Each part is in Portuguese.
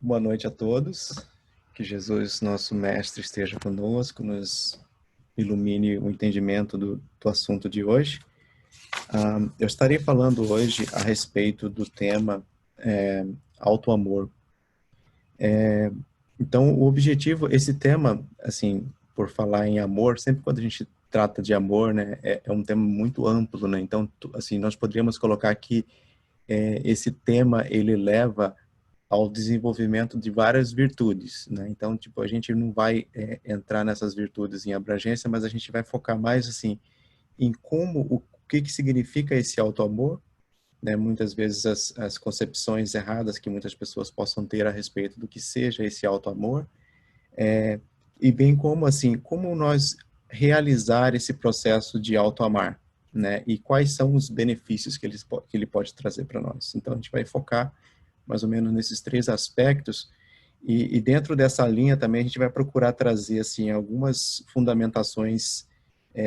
Boa noite a todos. Que Jesus, nosso Mestre, esteja conosco, nos ilumine o entendimento do assunto de hoje. Eu estarei falando hoje a respeito do tema auto-amor. Então, o objetivo, esse tema, assim, por falar em amor, sempre quando a gente trata de amor, né, é um tema muito amplo, né? Então, assim, nós poderíamos colocar que esse tema, ele leva ao desenvolvimento de várias virtudes, né? Então, tipo, a gente não vai entrar nessas virtudes em abrangência, mas a gente vai focar mais, assim, em o que significa esse auto-amor, né? Muitas vezes as concepções erradas que muitas pessoas possam ter a respeito do que seja esse auto-amor, e bem como, assim, como nós realizar esse processo de auto-amar, né? E quais são os benefícios que ele pode trazer para nós. Então, a gente vai focar mais ou menos nesses três aspectos, e dentro dessa linha também a gente vai procurar trazer, assim, algumas fundamentações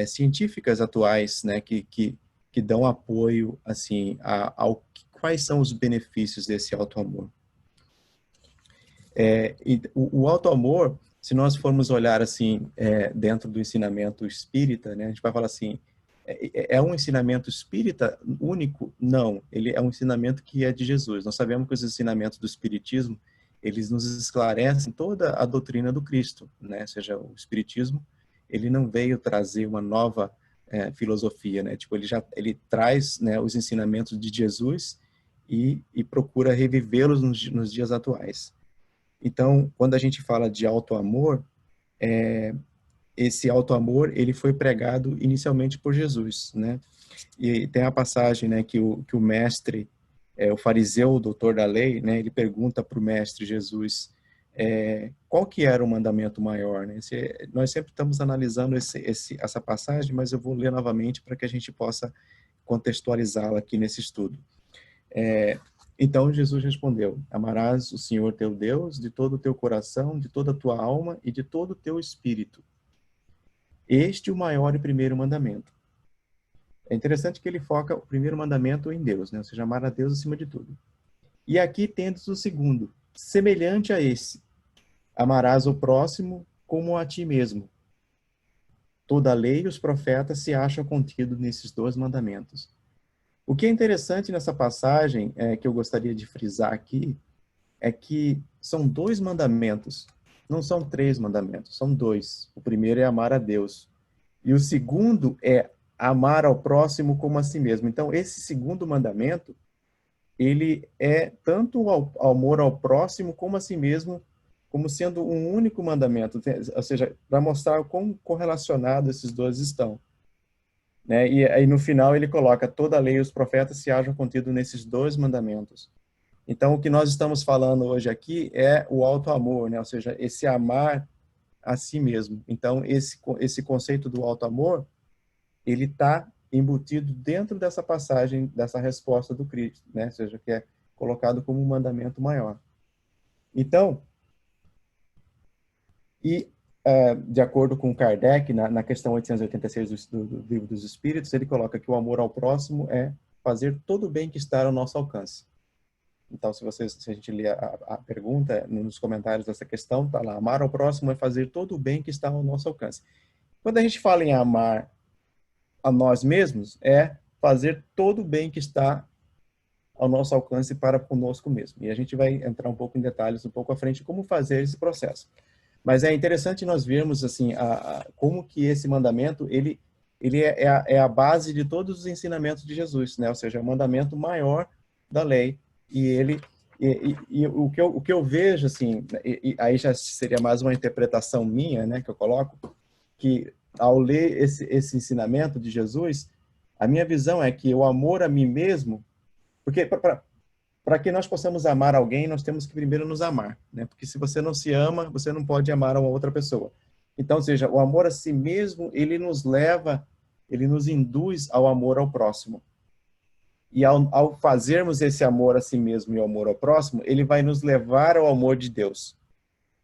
científicas atuais, né, que dão apoio, assim, quais são os benefícios desse auto-amor. O auto-amor, se nós formos olhar, assim, dentro do ensinamento espírita, né, a gente vai falar assim, é um ensinamento espírita único? Não, ele é um ensinamento que é de Jesus. Nós sabemos que os ensinamentos do espiritismo, eles nos esclarecem toda a doutrina do Cristo, né? Ou seja, o espiritismo, ele não veio trazer uma nova filosofia, né? Tipo, ele traz, né, os ensinamentos de Jesus e procura revivê-los nos dias atuais. Então, quando a gente fala de auto-amor, esse auto-amor, ele foi pregado inicialmente por Jesus, né? E tem a passagem, né, que o mestre, o fariseu, o doutor da lei, né, ele pergunta para o mestre Jesus qual que era o mandamento maior, né? Nós sempre estamos analisando essa passagem, mas eu vou ler novamente para que a gente possa contextualizá-la aqui nesse estudo. Então Jesus respondeu: amarás o Senhor teu Deus de todo o teu coração, de toda a tua alma e de todo o teu espírito. Este é o maior e primeiro mandamento. É interessante que ele foca o primeiro mandamento em Deus, né? Ou seja, amar a Deus acima de tudo. E aqui tendes o segundo, semelhante a esse: amarás o próximo como a ti mesmo. Toda a lei e os profetas se acham contidos nesses dois mandamentos. O que é interessante nessa passagem, que eu gostaria de frisar aqui, é que são dois mandamentos, não são três mandamentos, são dois. O primeiro é amar a Deus, e o segundo é amar ao próximo como a si mesmo. Então, esse segundo mandamento, ele é tanto o amor ao próximo como a si mesmo, como sendo um único mandamento, ou seja, para mostrar quão correlacionados esses dois estão. Né? E aí, no final, ele coloca: toda a lei e os profetas se acham contidos nesses dois mandamentos. Então, o que nós estamos falando hoje aqui é o auto-amor, né? Ou seja, esse amar a si mesmo. Então, esse conceito do auto-amor, ele está embutido dentro dessa passagem, dessa resposta do Cristo, né? Ou seja, que é colocado como um mandamento maior. Então, de acordo com Kardec, na questão 886 do Livro dos Espíritos, ele coloca que o amor ao próximo é fazer todo o bem que está ao nosso alcance. Então, se a gente ler a pergunta nos comentários dessa questão, está lá: amar ao próximo é fazer todo o bem que está ao nosso alcance. Quando a gente fala em amar a nós mesmos, é fazer todo o bem que está ao nosso alcance para conosco mesmo. E a gente vai entrar um pouco em detalhes um pouco à frente como fazer esse processo. Mas é interessante nós vermos, assim, como que esse mandamento, ele é a base de todos os ensinamentos de Jesus, né? Ou seja, é o mandamento maior da lei. E o que eu vejo, assim, aí já seria mais uma interpretação minha, né, que eu coloco, que ao ler esse ensinamento de Jesus, a minha visão é que o amor a mim mesmo, porque para que nós possamos amar alguém, nós temos que primeiro nos amar, né? Porque se você não se ama, você não pode amar uma outra pessoa. Então, ou seja, o amor a si mesmo, ele nos induz ao amor ao próximo. E ao fazermos esse amor a si mesmo e o amor ao próximo, ele vai nos levar ao amor de Deus,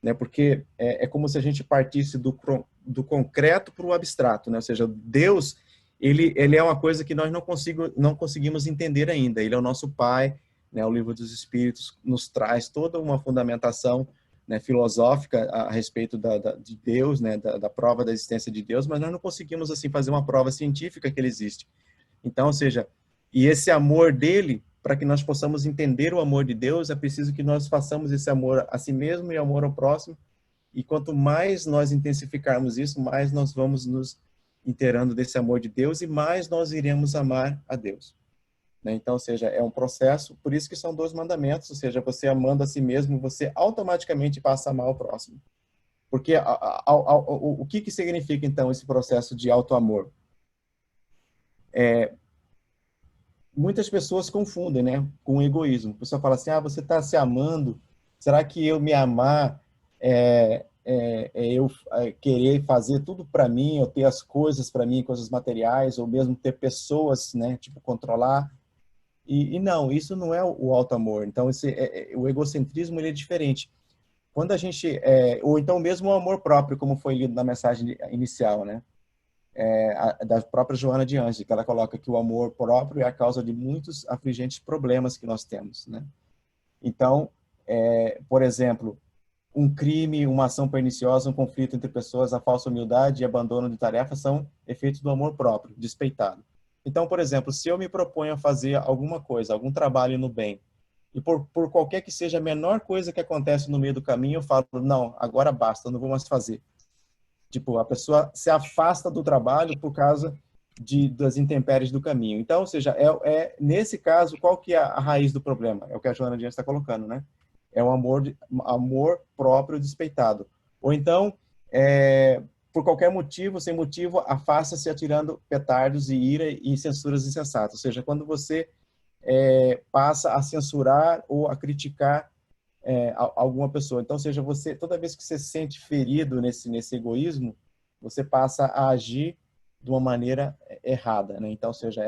né? Porque é como se a gente partisse do concreto para o abstrato, né? Ou seja, Deus, ele é uma coisa que nós não conseguimos entender ainda. Ele é o nosso Pai, né? O Livro dos Espíritos nos traz toda uma fundamentação, né, filosófica a respeito de Deus, né, da prova da existência de Deus, mas nós não conseguimos assim fazer uma prova científica que ele existe. Então, ou seja, e esse amor dele, para que nós possamos entender o amor de Deus, é preciso que nós façamos esse amor a si mesmo e amor ao próximo. E quanto mais nós intensificarmos isso, mais nós vamos nos inteirando desse amor de Deus e mais nós iremos amar a Deus, né? Então, ou seja, é um processo, por isso que são 2 mandamentos, ou seja, você amando a si mesmo, você automaticamente passa a amar o próximo. Porque o que significa, então, esse processo de auto-amor? Muitas pessoas confundem, né, com o egoísmo. A pessoa fala assim, você está se amando, será que eu me amar eu querer fazer tudo para mim, eu ter as coisas para mim, coisas materiais, ou mesmo ter pessoas, né, tipo, controlar? E não, isso não é o auto-amor. Então, o egocentrismo, ele é diferente. Quando a gente, ou então mesmo o amor próprio, como foi lido na mensagem inicial, né? Da própria Joana de Ângeles, que ela coloca que o amor próprio é a causa de muitos afligentes problemas que nós temos, né? Então, por exemplo, um crime, uma ação perniciosa, um conflito entre pessoas, a falsa humildade e abandono de tarefas são efeitos do amor próprio, despeitado. Então, por exemplo, se eu me proponho a fazer alguma coisa, algum trabalho no bem, e por qualquer que seja a menor coisa que acontece no meio do caminho, eu falo, não, agora basta, não vou mais fazer. Tipo, a pessoa se afasta do trabalho por causa das intempéries do caminho. Então, ou seja, nesse caso, qual que é a raiz do problema? É o que a Joana Dias está colocando, né? É o amor próprio despeitado. Ou então, por qualquer motivo, sem motivo, afasta-se atirando petardos e ira e censuras insensatas. Ou seja, quando você passa a censurar ou a criticar alguma pessoa. Então, ou seja, você, toda vez que você se sente ferido nesse egoísmo, você passa a agir de uma maneira errada, né? Então, ou seja,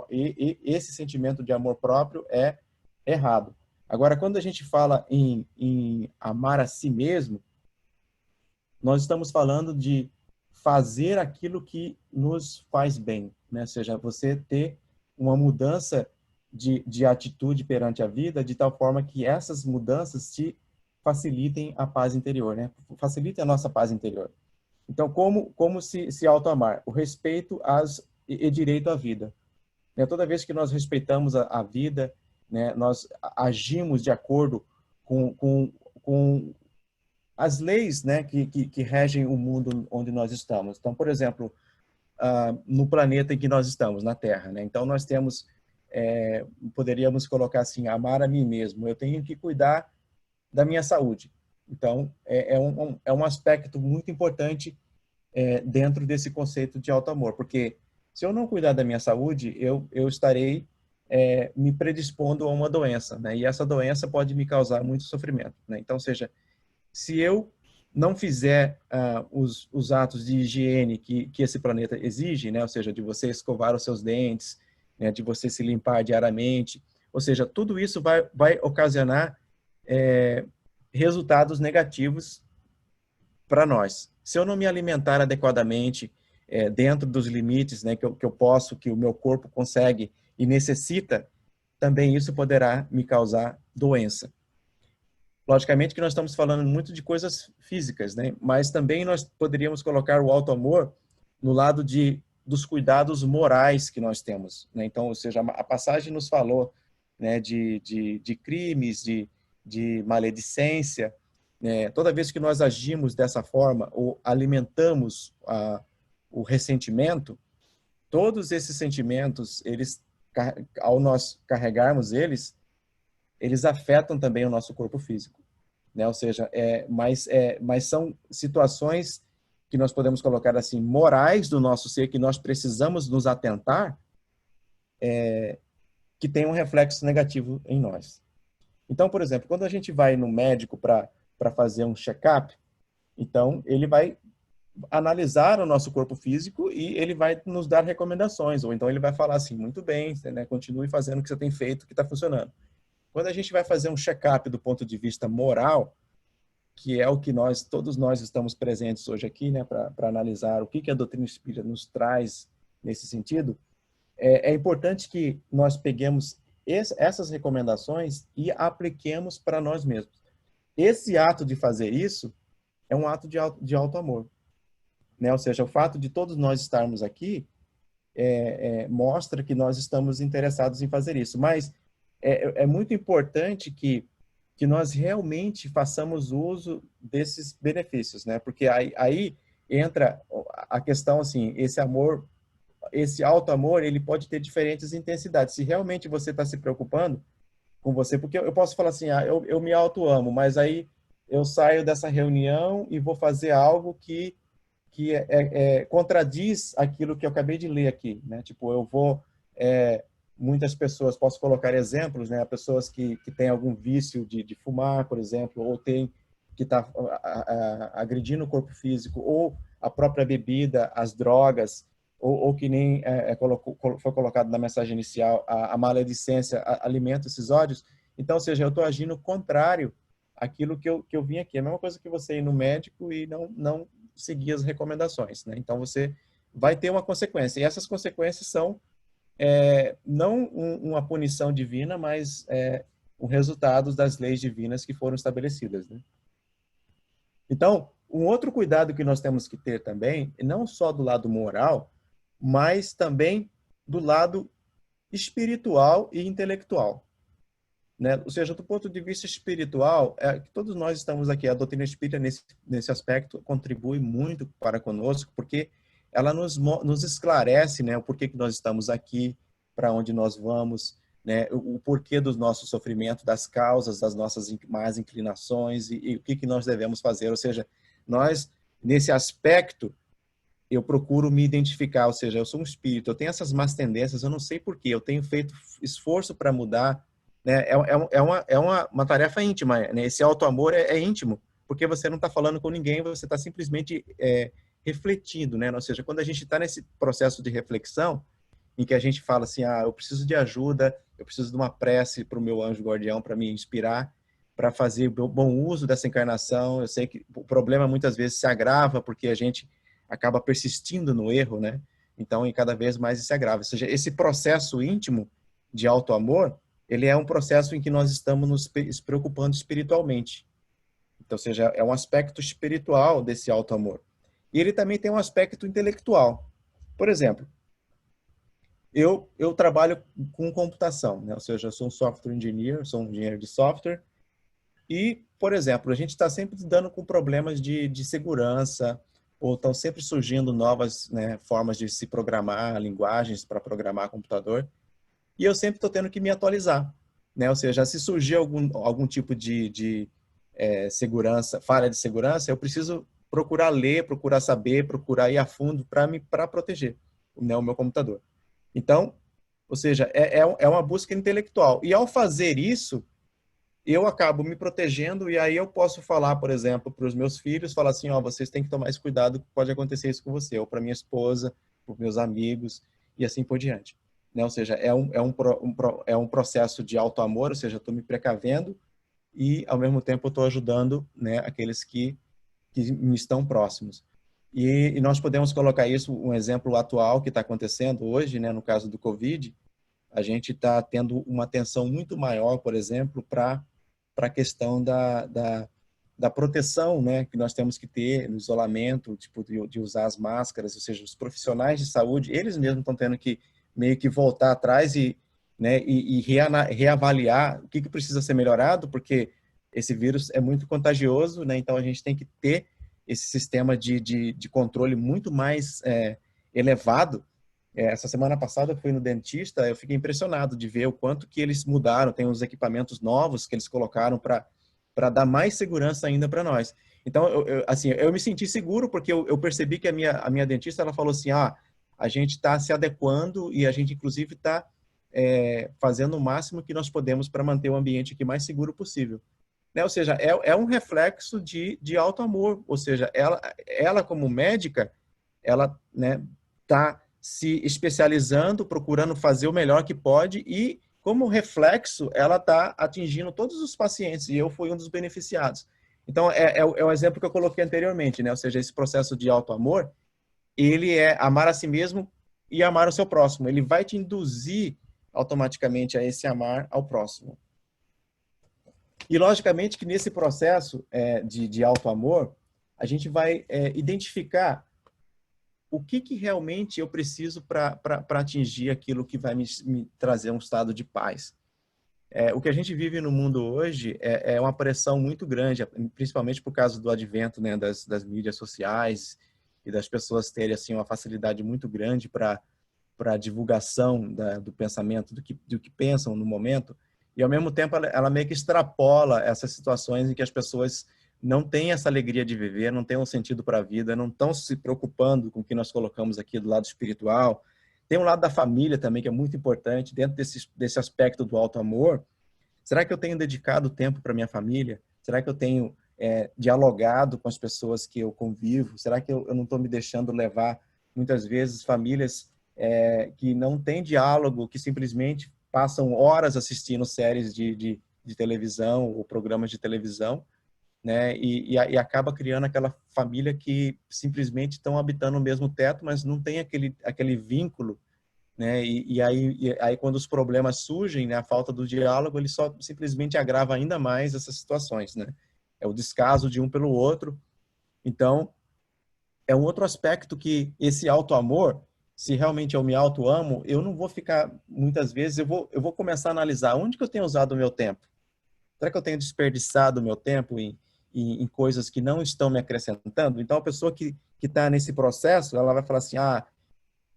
esse sentimento de amor próprio é errado. Agora, quando a gente fala em amar a si mesmo, nós estamos falando de fazer aquilo que nos faz bem, né? Ou seja, você ter uma mudança de atitude perante a vida, de tal forma que essas mudanças te facilitem a paz interior, né? Facilitem a nossa paz interior. Então, como se auto-amar? O respeito e direito à vida, né? Toda vez que nós respeitamos a vida, né, nós agimos de acordo com as leis, né, que regem o mundo onde nós estamos. Então, por exemplo, no planeta em que nós estamos, na Terra, né? Então, nós temos, poderíamos colocar assim, amar a mim mesmo. Eu tenho que cuidar da minha saúde. Então, é um aspecto muito importante dentro desse conceito de auto-amor, porque se eu não cuidar da minha saúde, eu estarei me predispondo a uma doença, né? E essa doença pode me causar muito sofrimento, né? Então, ou seja, se eu não fizer os atos de higiene que esse planeta exige, né? Ou seja, de você escovar os seus dentes, né? De você se limpar diariamente, ou seja, tudo isso vai ocasionar resultados negativos para nós. Se eu não me alimentar adequadamente, dentro dos limites, né, que eu posso, que o meu corpo consegue e necessita, também isso poderá me causar doença. Logicamente que nós estamos falando muito de coisas físicas, né? Mas também nós poderíamos colocar o auto-amor no lado dos cuidados morais que nós temos, né? Então, ou seja, a passagem nos falou, né, de crimes, de maledicência, né? Toda vez que nós agimos dessa forma ou alimentamos o ressentimento, todos esses sentimentos, ao nós carregarmos eles afetam também o nosso corpo físico, né? Ou seja, mas são situações que nós podemos colocar assim, morais do nosso ser, que nós precisamos nos atentar, que tem um reflexo negativo em nós. Então, por exemplo, quando a gente vai no médico para fazer um check-up, então ele vai analisar o nosso corpo físico e ele vai nos dar recomendações, ou então ele vai falar assim, muito bem, né, continue fazendo o que você tem feito, que está funcionando. Quando a gente vai fazer um check-up do ponto de vista moral, que é o que todos nós estamos presentes hoje aqui, né, para analisar o que a doutrina espírita nos traz nesse sentido, é importante que nós peguemos essas recomendações e apliquemos para nós mesmos. Esse ato de fazer isso é um ato de alto amor, né? Ou seja, o fato de todos nós estarmos aqui mostra que nós estamos interessados em fazer isso. Mas é muito importante que nós realmente façamos uso desses benefícios, né? Porque aí entra a questão, assim, esse amor, esse alto amor, ele pode ter diferentes intensidades. Se realmente você está se preocupando com você, porque eu posso falar assim, eu me auto-amo, mas aí eu saio dessa reunião e vou fazer algo que contradiz aquilo que eu acabei de ler aqui, né? Tipo, eu vou... muitas pessoas, posso colocar exemplos, né? Pessoas que têm algum vício de fumar, por exemplo, ou tem que está agredindo o corpo físico, ou a própria bebida, as drogas, ou que nem foi colocado na mensagem inicial, a maledicência alimenta esses ódios. Então, ou seja, eu estou agindo contrário àquilo que eu vim aqui. É a mesma coisa que você ir no médico e não seguir as recomendações, né? Então, você vai ter uma consequência. E essas consequências são não uma punição divina, mas o resultado das leis divinas que foram estabelecidas, né? Então, um outro cuidado que nós temos que ter também, não só do lado moral, mas também do lado espiritual e intelectual, né? Ou seja, do ponto de vista espiritual, que todos nós estamos aqui, a doutrina espírita nesse aspecto contribui muito para conosco, porque ela nos esclarece, né, o porquê que nós estamos aqui, para onde nós vamos, né, o porquê do nosso sofrimento, das causas das nossas más inclinações e o que nós devemos fazer. Ou seja, nós, nesse aspecto, eu procuro me identificar, ou seja, eu sou um espírito, eu tenho essas más tendências, eu não sei porquê, eu tenho feito esforço para mudar, né? Uma tarefa íntima, né? Esse auto-amor é íntimo, porque você não está falando com ninguém, você está simplesmente refletindo, né? Ou seja, quando a gente está nesse processo de reflexão, em que a gente fala assim, eu preciso de ajuda, eu preciso de uma prece para o meu anjo guardião para me inspirar, para fazer bom uso dessa encarnação. Eu sei que o problema muitas vezes se agrava porque a gente acaba persistindo no erro, né? Então, e cada vez mais isso se agrava. Ou seja, esse processo íntimo de auto-amor, ele é um processo em que nós estamos nos preocupando espiritualmente. Então, ou seja, é um aspecto espiritual desse auto-amor. E ele também tem um aspecto intelectual. Por exemplo, eu trabalho com computação, né? Ou seja, eu sou um software engineer, sou um engenheiro de software. E, por exemplo, a gente está sempre lidando com problemas de segurança, ou estão sempre surgindo novas, né, formas de se programar, linguagens para programar computador. E eu sempre estou tendo que me atualizar, né? Ou seja, se surgir algum tipo de segurança, falha de segurança, eu preciso procurar ler, procurar saber, procurar ir a fundo para proteger, né, o meu computador. Então, ou seja, é uma busca intelectual. E ao fazer isso, eu acabo me protegendo e aí eu posso falar, por exemplo, para os meus filhos, falar assim, vocês têm que tomar esse cuidado, pode acontecer isso com você, ou para minha esposa, para os meus amigos, e assim por diante. Né? Ou seja, é um processo de auto-amor, ou seja, eu estou me precavendo e, ao mesmo tempo, eu estou ajudando, né, aqueles que me estão próximos. E nós podemos colocar isso, um exemplo atual que está acontecendo hoje, né, no caso do Covid, a gente está tendo uma atenção muito maior, por exemplo, para a questão da proteção, né, que nós temos que ter no isolamento, tipo, de usar as máscaras, ou seja, os profissionais de saúde, eles mesmos estão tendo que meio que voltar atrás né, e reavaliar o que precisa ser melhorado, porque esse vírus é muito contagioso, né, então a gente tem que ter esse sistema de controle muito mais elevado. Essa semana passada eu fui no dentista, eu fiquei impressionado de ver o quanto que eles mudaram, tem uns equipamentos novos que eles colocaram para dar mais segurança ainda para nós. Então, assim, eu me senti seguro porque eu percebi que a minha dentista, ela falou assim, a gente está se adequando e a gente, inclusive, está fazendo o máximo que nós podemos para manter o ambiente aqui mais seguro possível. Né? Ou seja, é um reflexo de alto amor, ou seja, ela como médica, ela, né, tá se especializando, procurando fazer o melhor que pode e, como reflexo, ela está atingindo todos os pacientes e eu fui um dos beneficiados. Então, é o exemplo que eu coloquei anteriormente, né? Ou seja, esse processo de auto-amor, ele é amar a si mesmo e amar o seu próximo. Ele vai te induzir automaticamente a esse amar ao próximo. E, logicamente, que nesse processo de auto-amor, a gente vai identificar o que realmente eu preciso para atingir aquilo que vai me trazer um estado de paz. O que a gente vive no mundo hoje é uma pressão muito grande, principalmente por causa do advento, né, das mídias sociais e das pessoas terem assim, uma facilidade muito grande para a divulgação do pensamento, do que pensam no momento. E, ao mesmo tempo, ela meio que extrapola essas situações em que as pessoas não têm essa alegria de viver, não têm um sentido para a vida, não estão se preocupando com o que nós colocamos aqui do lado espiritual. Tem um lado da família também, que é muito importante, dentro desse aspecto do auto-amor. Será que eu tenho dedicado tempo para minha família? Será que eu tenho dialogado com as pessoas que eu convivo? Será que eu não estou me deixando levar, muitas vezes, famílias que não têm diálogo, que simplesmente passam horas assistindo séries de televisão ou programas de televisão, né? E acaba criando aquela família que simplesmente estão habitando o mesmo teto, mas não tem aquele vínculo, né? E aí quando os problemas surgem, né, a falta do diálogo, ele só simplesmente agrava ainda mais essas situações, né? É o descaso de um pelo outro. Então, é um outro aspecto que esse auto-amor, se realmente eu me auto-amo, eu não vou ficar, muitas vezes, eu vou começar a analisar onde que eu tenho usado o meu tempo. Será que eu tenho desperdiçado o meu tempo em coisas que não estão me acrescentando? Então, a pessoa que está nesse processo, ela vai falar assim,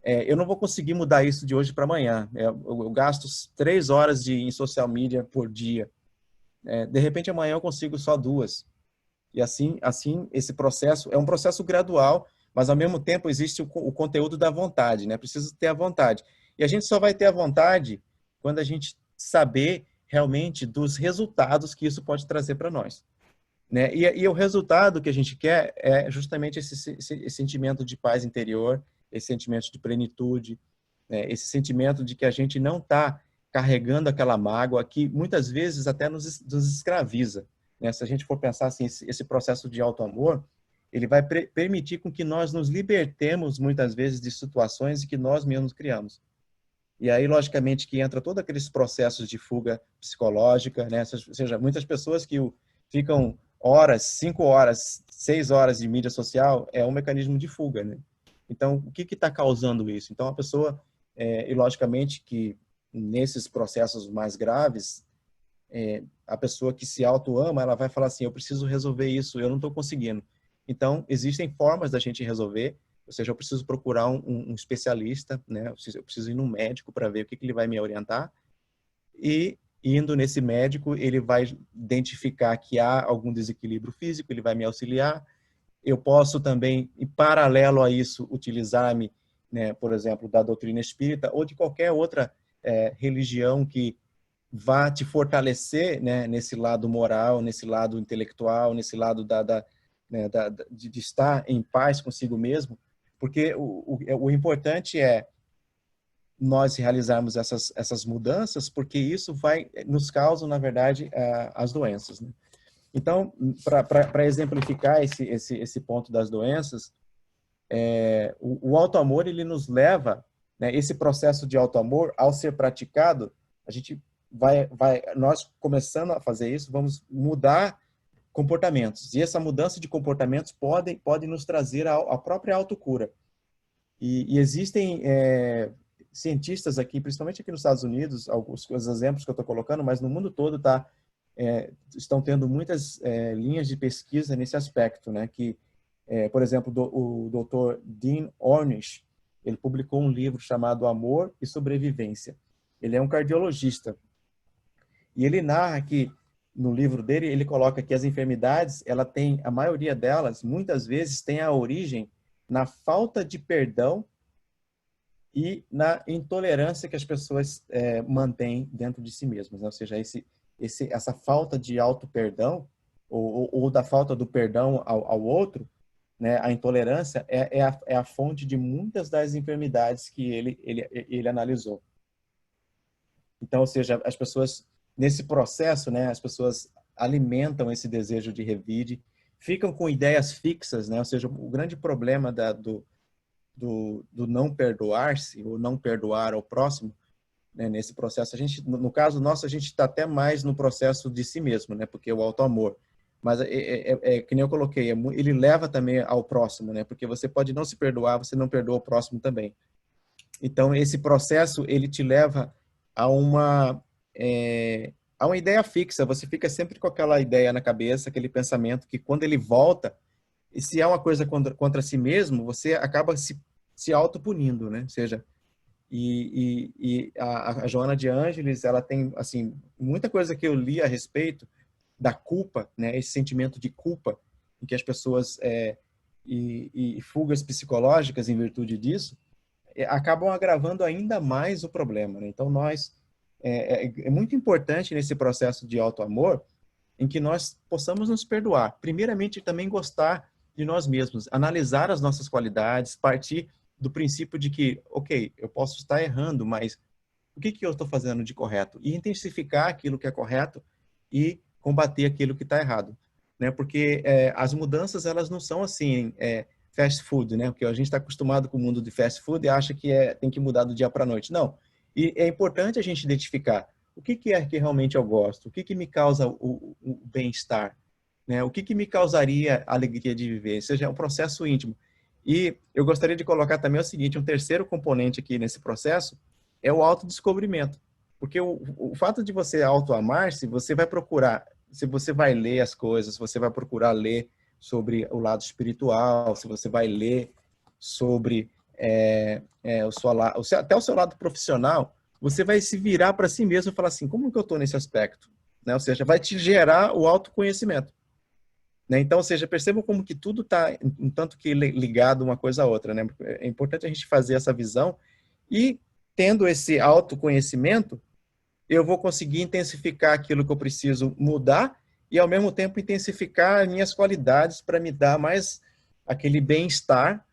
eu não vou conseguir mudar isso de hoje para amanhã. Eu gasto 3 horas em social media por dia. De repente, amanhã eu consigo só 2. E assim, esse processo é um processo gradual, mas ao mesmo tempo existe o conteúdo da vontade, né? Precisa ter a vontade. E a gente só vai ter a vontade quando a gente saber realmente dos resultados que isso pode trazer para nós, né? E o resultado que a gente quer é justamente esse sentimento de paz interior, esse sentimento de plenitude, né? Esse sentimento de que a gente não está carregando aquela mágoa que muitas vezes até nos escraviza, né? Se a gente for pensar assim, esse processo de auto-amor, ele vai permitir com que nós nos libertemos muitas vezes de situações que nós mesmos criamos. E aí, logicamente, que entra todos aqueles processos de fuga psicológica, né? Ou seja, muitas pessoas que ficam horas, 5 horas, 6 horas de mídia social, é um mecanismo de fuga, né? Então, o que está causando isso? Então, a pessoa, e logicamente que nesses processos mais graves, a pessoa que se auto-ama, ela vai falar assim, eu preciso resolver isso, eu não estou conseguindo. Então, existem formas da gente resolver, ou seja, eu preciso procurar um especialista, né? Eu preciso ir num médico para ver o que ele vai me orientar, e indo nesse médico, ele vai identificar que há algum desequilíbrio físico, ele vai me auxiliar. Eu posso também, em paralelo a isso, utilizar-me, né, por exemplo, da doutrina espírita ou de qualquer outra religião que vá te fortalecer, né, nesse lado moral, nesse lado intelectual, nesse lado né, de estar em paz consigo mesmo, porque o importante é nós realizarmos essas mudanças, porque isso vai nos causa, na verdade, as doenças, né? Então, para exemplificar esse ponto das doenças, o auto-amor, ele nos leva, né, esse processo de auto-amor, ao ser praticado, a gente nós começando a fazer isso, vamos mudar comportamentos. E essa mudança de comportamentos pode nos trazer a própria autocura. E existem cientistas aqui, principalmente aqui nos Estados Unidos, alguns os exemplos que eu estou colocando, mas no mundo todo estão tendo muitas linhas de pesquisa nesse aspecto, né? Que, por exemplo, o Dr. Dean Ornish, ele publicou um livro chamado Amor e Sobrevivência. Ele é um cardiologista. E ele narra que, no livro dele, ele coloca que as enfermidades, a maioria delas, muitas vezes, tem a origem na falta de perdão e na intolerância que as pessoas mantêm dentro de si mesmas, né? Ou seja, essa falta de auto-perdão ou da falta do perdão ao outro, né? A intolerância é a fonte de muitas das enfermidades que ele analisou. Então, ou seja, as pessoas, nesse processo, né, as pessoas alimentam esse desejo de revide, ficam com ideias fixas, né? Ou seja, o grande problema do não perdoar-se, ou não perdoar ao próximo, né, nesse processo. A gente, no caso nosso, a gente está até mais no processo de si mesmo, né, porque é o auto-amor. Mas que nem eu coloquei, ele leva também ao próximo, né, porque você pode não se perdoar, você não perdoa o próximo também. Então, esse processo, ele te leva a a uma ideia fixa. Você fica sempre com aquela ideia na cabeça, aquele pensamento que quando ele volta, e se é uma coisa contra si mesmo, você acaba se autopunindo, né? Ou seja, a Joana de Ângeles, ela tem, assim, muita coisa que eu li a respeito da culpa, né? Esse sentimento de culpa em que as pessoas, e fugas psicológicas em virtude disso, acabam agravando ainda mais o problema, né? Então, é muito importante nesse processo de auto-amor em que nós possamos nos perdoar. Primeiramente, também gostar de nós mesmos, analisar as nossas qualidades, partir do princípio de que, ok, eu posso estar errando, mas o que eu estou fazendo de correto? E intensificar aquilo que é correto e combater aquilo que está errado, né? Porque as mudanças, elas não são assim, fast food, né? Porque a gente está acostumado com o mundo de fast food e acha que tem que mudar do dia para a noite. Não. E é importante a gente identificar o que é que realmente eu gosto, o que me causa o bem-estar, né? O que me causaria a alegria de viver, ou seja, é um processo íntimo. E eu gostaria de colocar também o seguinte, um terceiro componente aqui nesse processo é o autodescobrimento. Porque o fato de você autoamar-se, você vai procurar, se você vai ler as coisas, você vai procurar ler sobre o lado espiritual, se você vai ler sobre até o seu lado profissional, você vai se virar para si mesmo e falar assim, como que eu estou nesse aspecto? Né? Ou seja, vai te gerar o autoconhecimento. Né? Então, ou seja, percebam como que tudo está um tanto que ligado uma coisa a outra. Né? É importante a gente fazer essa visão e, tendo esse autoconhecimento, eu vou conseguir intensificar aquilo que eu preciso mudar e, ao mesmo tempo, intensificar minhas qualidades para me dar mais aquele bem-estar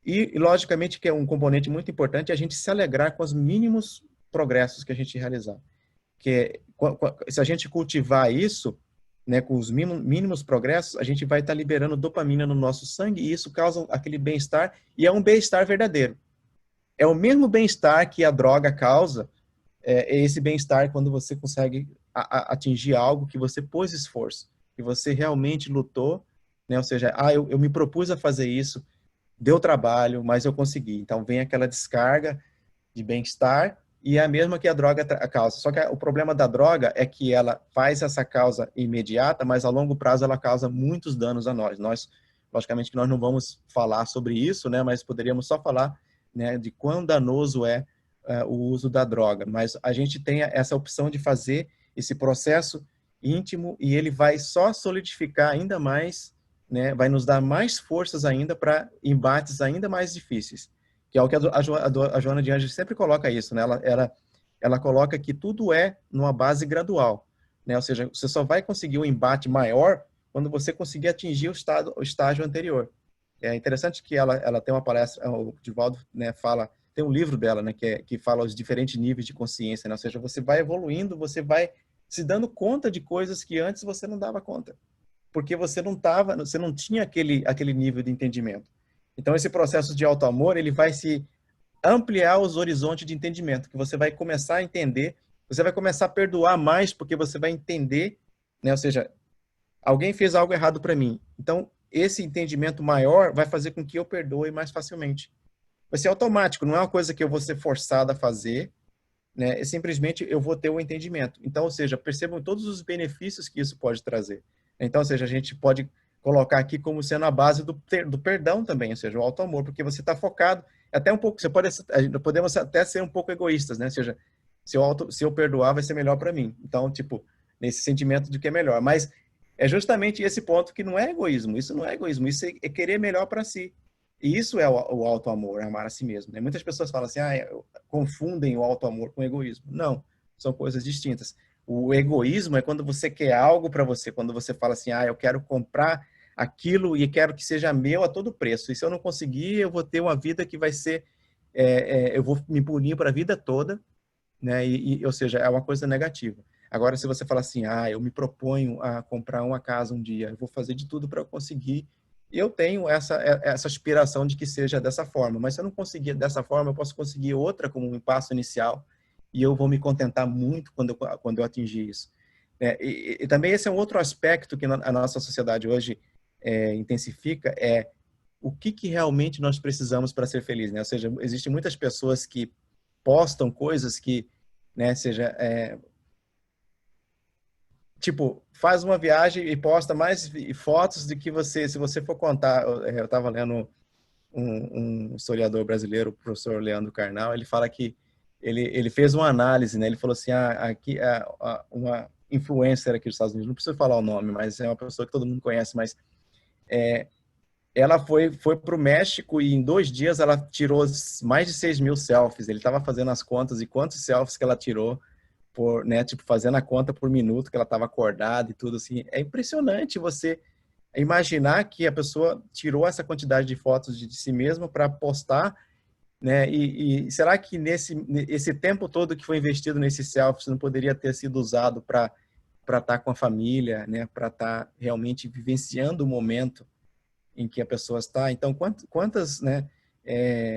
e, logicamente, que é um componente muito importante, a gente se alegrar com os mínimos progressos que a gente realizar. Que se a gente cultivar isso, né, com os mínimos progressos, a gente vai estar liberando dopamina no nosso sangue e isso causa aquele bem-estar e é um bem-estar verdadeiro. É o mesmo bem-estar que a droga causa, é esse bem-estar quando você consegue atingir algo que você pôs esforço, que você realmente lutou, né? Ou seja, eu me propus a fazer isso, deu trabalho, mas eu consegui. Então vem aquela descarga de bem-estar e é a mesma que a droga causa. Só que o problema da droga é que ela faz essa causa imediata, mas a longo prazo ela causa muitos danos a nós. Logicamente que nós não vamos falar sobre isso, né? Mas poderíamos só falar, né, de quão danoso é o uso da droga. Mas a gente tem essa opção de fazer esse processo íntimo e ele vai só solidificar ainda mais, né? Vai nos dar mais forças ainda para embates ainda mais difíceis. Que é o que a Joana de Anjos sempre coloca isso, né? Ela coloca que tudo é numa base gradual, né? Ou seja, você só vai conseguir um embate maior quando você conseguir atingir o estágio anterior. É interessante que ela tem uma palestra, o Divaldo, né, fala, tem um livro dela, né, que fala os diferentes níveis de consciência, né? Ou seja, você vai evoluindo, você vai se dando conta de coisas que antes você não dava conta, porque você não tinha aquele nível de entendimento. Então, esse processo de auto-amor, ele vai se ampliar os horizontes de entendimento, que você vai começar a entender, você vai começar a perdoar mais, porque você vai entender, né? Ou seja, alguém fez algo errado para mim. Então, esse entendimento maior vai fazer com que eu perdoe mais facilmente. Vai ser automático, não é uma coisa que eu vou ser forçado a fazer, né? É simplesmente eu vou ter o entendimento. Então, ou seja, percebam todos os benefícios que isso pode trazer. Então, ou seja, a gente pode colocar aqui como sendo a base do perdão também, ou seja, o auto-amor, porque você está focado, até um pouco, podemos até ser um pouco egoístas, né? Ou seja, se eu perdoar, vai ser melhor para mim. Então, tipo, nesse sentimento de que é melhor. Mas é justamente esse ponto que não é egoísmo. Isso não é egoísmo, isso é querer melhor para si. E isso é o auto-amor, é amar a si mesmo. Né? Muitas pessoas falam assim, confundem o auto-amor com o egoísmo. Não, são coisas distintas. O egoísmo é quando você quer algo para você, quando você fala assim, eu quero comprar aquilo e quero que seja meu a todo preço. E se eu não conseguir, eu vou ter uma vida que vai ser, eu vou me punir para a vida toda, né? Ou seja, é uma coisa negativa. Agora, se você fala assim, eu me proponho a comprar uma casa um dia, eu vou fazer de tudo para eu conseguir, eu tenho essa aspiração de que seja dessa forma, mas se eu não conseguir dessa forma, eu posso conseguir outra como um passo inicial, e eu vou me contentar muito quando eu atingir isso. E também esse é um outro aspecto que a nossa sociedade hoje intensifica, o que realmente nós precisamos para ser feliz, né? Ou seja, existem muitas pessoas que postam coisas que, né, seja, tipo, faz uma viagem e posta mais fotos do que você, se você for contar, eu estava lendo um historiador brasileiro, o professor Leandro Carnal, ele fala que ele fez uma análise, né? Ele falou assim, aqui uma influencer aqui dos Estados Unidos, não preciso falar o nome, mas é uma pessoa que todo mundo conhece, mas ela foi para o México e em 2 dias ela tirou mais de 6.000 selfies. Ele estava fazendo as contas de quantos selfies que ela tirou por, né, tipo, fazendo a conta por minuto que ela estava acordada e tudo assim. É impressionante você imaginar que a pessoa tirou essa quantidade de fotos de si mesma para postar, né? E será que esse tempo todo que foi investido nesses selfies não poderia ter sido usado para estar com a família, né? Para estar realmente vivenciando o momento em que a pessoa está? Então, quantas, né,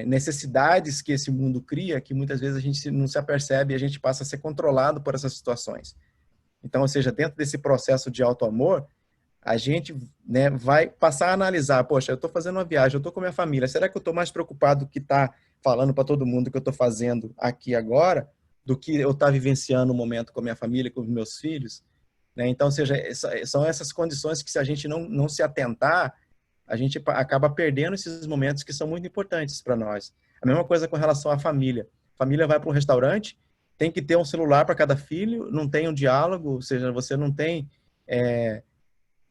necessidades que esse mundo cria que muitas vezes a gente não se apercebe e a gente passa a ser controlado por essas situações. Então, ou seja, dentro desse processo de auto-amor, a gente, né, vai passar a analisar, poxa, eu estou fazendo uma viagem, eu estou com a minha família, será que eu estou mais preocupado que está falando para todo mundo que eu estou fazendo aqui agora, do que eu estar vivenciando o momento com a minha família, com os meus filhos? Né? Então, ou seja, são essas condições que se a gente não se atentar, a gente acaba perdendo esses momentos que são muito importantes para nós. A mesma coisa com relação à família. A família vai para um restaurante, tem que ter um celular para cada filho, não tem um diálogo, ou seja, você não tem...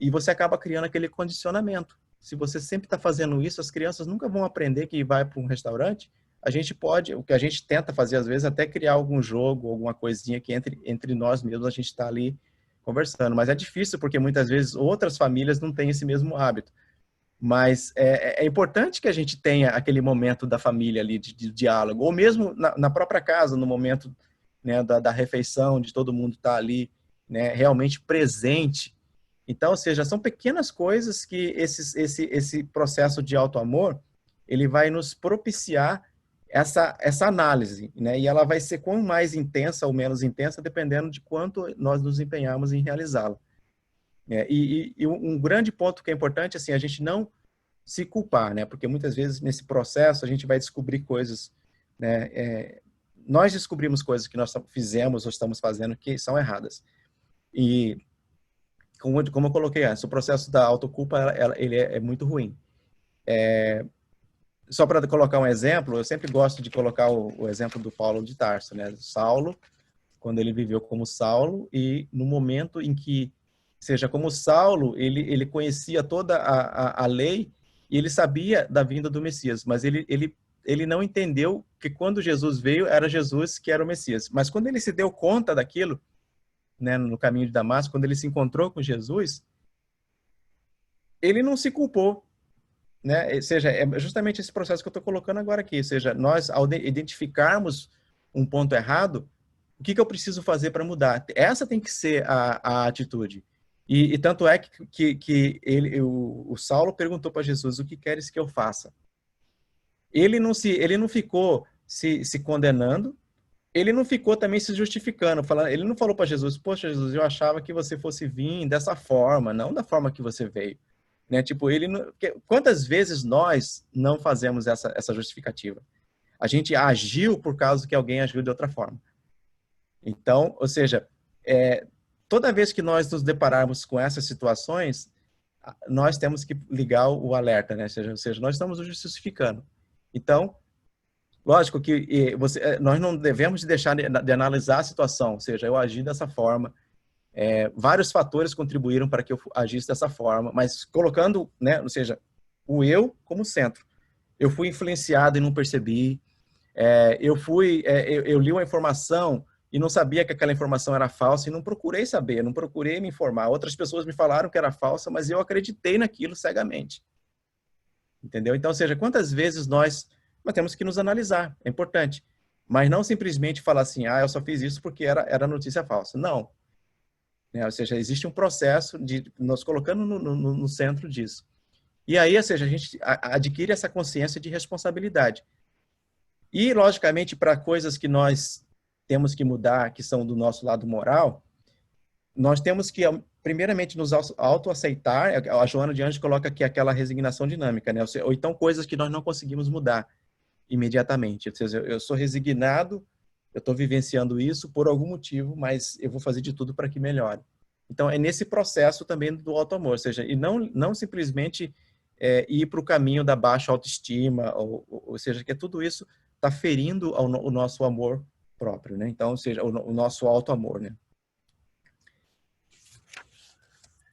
e você acaba criando aquele condicionamento. Se você sempre está fazendo isso, as crianças nunca vão aprender que vai para um restaurante. A gente pode, o que a gente tenta fazer às vezes, até criar algum jogo, alguma coisinha que entre nós mesmos a gente está ali conversando. Mas é difícil porque muitas vezes outras famílias não têm esse mesmo hábito. Mas é importante que a gente tenha aquele momento da família ali, de diálogo, ou mesmo na própria casa, no momento, né, da refeição, de todo mundo estar ali, né, realmente presente. Então, ou seja, são pequenas coisas que esse processo de auto-amor, ele vai nos propiciar essa análise, né? E ela vai ser quão mais intensa ou menos intensa, dependendo de quanto nós nos empenhamos em realizá-la. E um grande ponto que é importante, assim, a gente não se culpar, né? Porque muitas vezes nesse processo a gente vai descobrir coisas, né? Nós descobrimos coisas que nós fizemos ou estamos fazendo que são erradas. E como eu coloquei antes, o processo da autoculpa, ele é muito ruim. Só para colocar um exemplo, eu sempre gosto de colocar o exemplo do Paulo de Tarso, né? Saulo, quando ele viveu como Saulo, e no momento em que, seja, como Saulo, ele conhecia toda a lei e ele sabia da vinda do Messias, mas ele não entendeu que quando Jesus veio, era Jesus que era o Messias. Mas quando ele se deu conta daquilo, né, no caminho de Damasco, quando ele se encontrou com Jesus, ele não se culpou, né? Ou seja, é justamente esse processo que eu estou colocando agora aqui. Ou seja, nós, ao identificarmos um ponto errado, o que eu preciso fazer para mudar? Essa tem que ser a atitude. E tanto é que o Saulo perguntou para Jesus, o que queres que eu faça? Ele não ficou se condenando, ele não ficou também se justificando, ele não falou para Jesus, poxa, Jesus, eu achava que você fosse vir dessa forma, não da forma que você veio. Né? Tipo, quantas vezes nós não fazemos essa justificativa? A gente agiu por causa que alguém agiu de outra forma. Então, ou seja, toda vez que nós nos depararmos com essas situações, nós temos que ligar o alerta, né? Ou seja, nós estamos nos justificando. Então, lógico que nós não devemos deixar de analisar a situação, ou seja, eu agi dessa forma, vários fatores contribuíram para que eu agisse dessa forma, mas colocando, né, ou seja, o eu como centro. Eu fui influenciado e não percebi, eu li uma informação e não sabia que aquela informação era falsa e não procurei saber, não procurei me informar. Outras pessoas me falaram que era falsa, mas eu acreditei naquilo cegamente. Entendeu? Então, ou seja, quantas vezes nós temos que nos analisar, é importante. Mas não simplesmente falar assim, eu só fiz isso porque era notícia falsa. Não. Ou seja, existe um processo de nós colocando no centro disso. E aí, ou seja, a gente adquire essa consciência de responsabilidade. E, logicamente, para coisas que nós temos que mudar, que são do nosso lado moral, nós temos que, primeiramente, nos autoaceitar. A Joana de Anjos coloca aqui aquela resignação dinâmica, né? Ou então coisas que nós não conseguimos mudar imediatamente. Ou seja, eu sou resignado, eu estou vivenciando isso por algum motivo, mas eu vou fazer de tudo para que melhore. Então, é nesse processo também do auto-amor, ou seja, e não simplesmente ir para o caminho da baixa autoestima, ou seja, que tudo isso está ferindo o nosso amor próprio, né? Então, ou seja, o nosso auto-amor, né?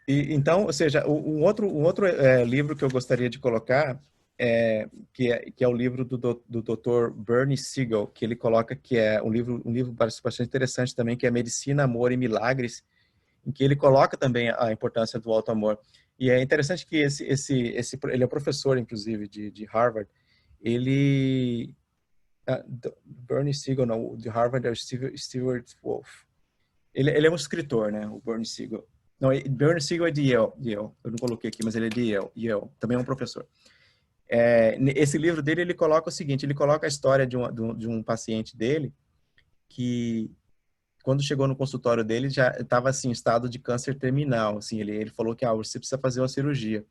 Então, ou seja, um outro livro que eu gostaria de colocar, que é o livro do Dr. Bernie Siegel, que ele coloca que é um livro bastante interessante também, que é Medicina, Amor e Milagres, em que ele coloca também a importância do auto-amor. E é interessante que ele é professor, inclusive, de Harvard. Bernie Siegel, não, de Harvard é o Stewart Wolf. Ele é um escritor, né, o Bernie Siegel. Não, Bernie Siegel é de Yale. Eu não coloquei aqui, mas ele é de Yale. Também é um professor. Esse livro dele, ele coloca o seguinte, ele coloca a história de um paciente dele que, quando chegou no consultório dele, já estava assim, em estado de câncer terminal. Assim, ele falou que você precisa fazer uma cirurgia.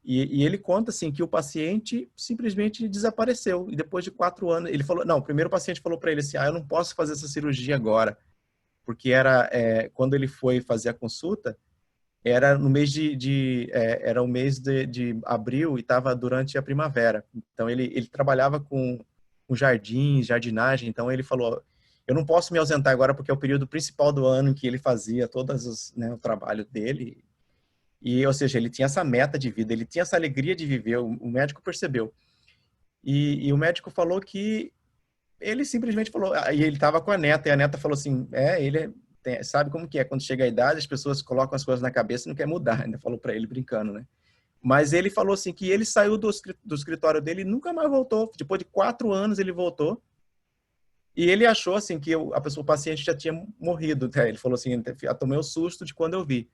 E ele conta assim que o paciente simplesmente desapareceu. E depois de 4 anos, ele falou, não, o primeiro paciente falou para ele assim, eu não posso fazer essa cirurgia agora, porque quando ele foi fazer a consulta, era no mês era o mês de abril e estava durante a primavera. Então ele trabalhava com jardins, jardinagem. Então ele falou, eu não posso me ausentar agora porque é o período principal do ano em que ele fazia o trabalho dele. E, ou seja, ele tinha essa meta de vida, ele tinha essa alegria de viver. O médico percebeu. E o médico falou que ele simplesmente falou, e ele estava com a neta, e a neta falou assim, sabe como que é, quando chega a idade, as pessoas colocam as coisas na cabeça e não quer mudar, ainda falou para ele brincando, né? Mas ele falou assim, que ele saiu do escritório dele e nunca mais voltou, depois de 4 anos ele voltou, e ele achou assim, que o paciente já tinha morrido, né? Ele falou assim, eu tomei o susto de quando eu vi.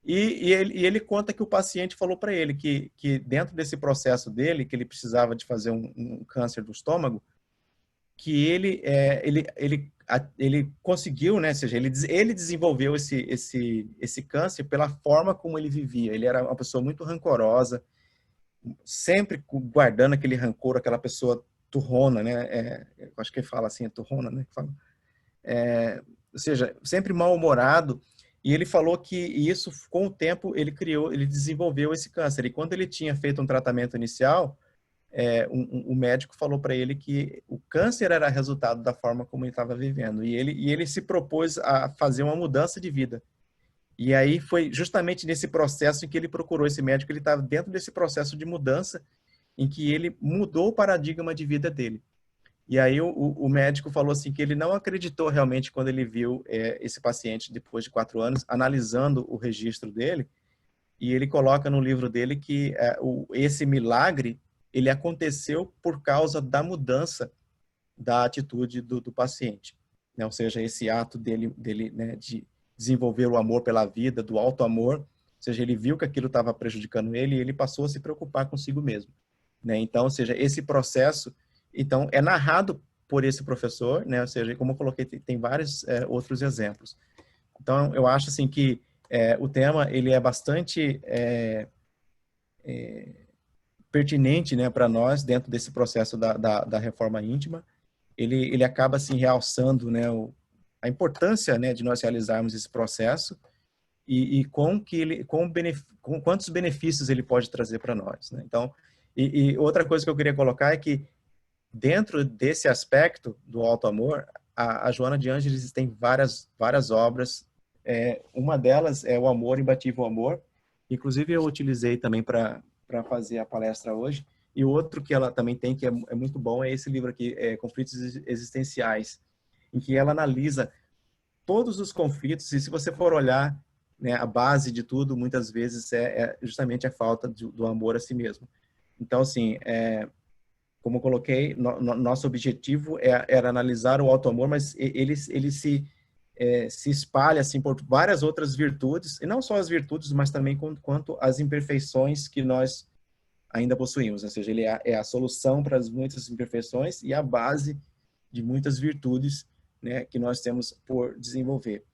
E ele conta que o paciente falou para ele que dentro desse processo dele, que ele precisava de fazer um câncer do estômago, que ele conseguiu, né? Ou seja, ele desenvolveu esse câncer pela forma como ele vivia. Ele era uma pessoa muito rancorosa, sempre guardando aquele rancor, aquela pessoa turrona, né? Eu acho que ele fala assim, é turrona, né? Ou seja, sempre mal-humorado. E ele falou que isso, com o tempo, ele desenvolveu esse câncer. E quando ele tinha feito um tratamento inicial, o médico falou para ele que o câncer era resultado da forma como ele estava vivendo. E ele se propôs a fazer uma mudança de vida. E aí foi justamente nesse processo em que ele procurou esse médico, ele estava dentro desse processo de mudança, em que ele mudou o paradigma de vida dele. E aí o médico falou assim que ele não acreditou realmente quando ele viu esse paciente depois de 4 anos, analisando o registro dele, e ele coloca no livro dele que esse milagre, ele aconteceu por causa da mudança da atitude do paciente, né? Ou seja, esse ato dele, né, de desenvolver o amor pela vida, do auto-amor, ou seja, ele viu que aquilo estava prejudicando ele e ele passou a se preocupar consigo mesmo, né? Então, ou seja, esse processo, então, é narrado por esse professor, né? Ou seja, como eu coloquei, tem vários outros exemplos. Então, eu acho assim que o tema ele é bastante pertinente, né, para nós dentro desse processo da reforma íntima. Ele acaba assim realçando, né, a importância, né, de nós realizarmos esse processo e com quantos benefícios ele pode trazer para nós, né? Então, e outra coisa que eu queria colocar é que dentro desse aspecto do alto amor, a Joana de Ângeles tem várias obras. Uma delas é o Amor, Imbatível Amor. Inclusive eu utilizei também para fazer a palestra hoje. E o outro que ela também tem, que é muito bom, é esse livro aqui, Conflitos Existenciais, em que ela analisa todos os conflitos. E se você for olhar, né, a base de tudo, muitas vezes, justamente a falta do amor a si mesmo. Então, assim, como eu coloquei, nosso objetivo era analisar o auto-amor, mas ele se espalha assim, por várias outras virtudes, e não só as virtudes, mas também quanto as imperfeições que nós ainda possuímos. Ou seja, ele é a solução para as muitas imperfeições e a base de muitas virtudes né, que nós temos por desenvolver.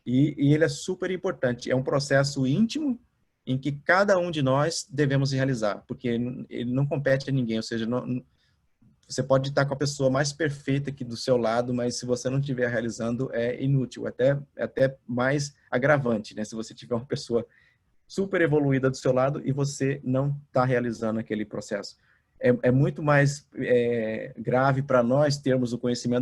E ele é super importante. É um processo íntimo em que cada um de nós devemos realizar, porque ele não compete a ninguém, ou seja, você pode estar com a pessoa mais perfeita aqui do seu lado, mas se você não estiver realizando, é inútil, até mais agravante, né? Se você tiver uma pessoa super evoluída do seu lado e você não está realizando aquele processo. É muito mais grave para nós termos o conhecimento da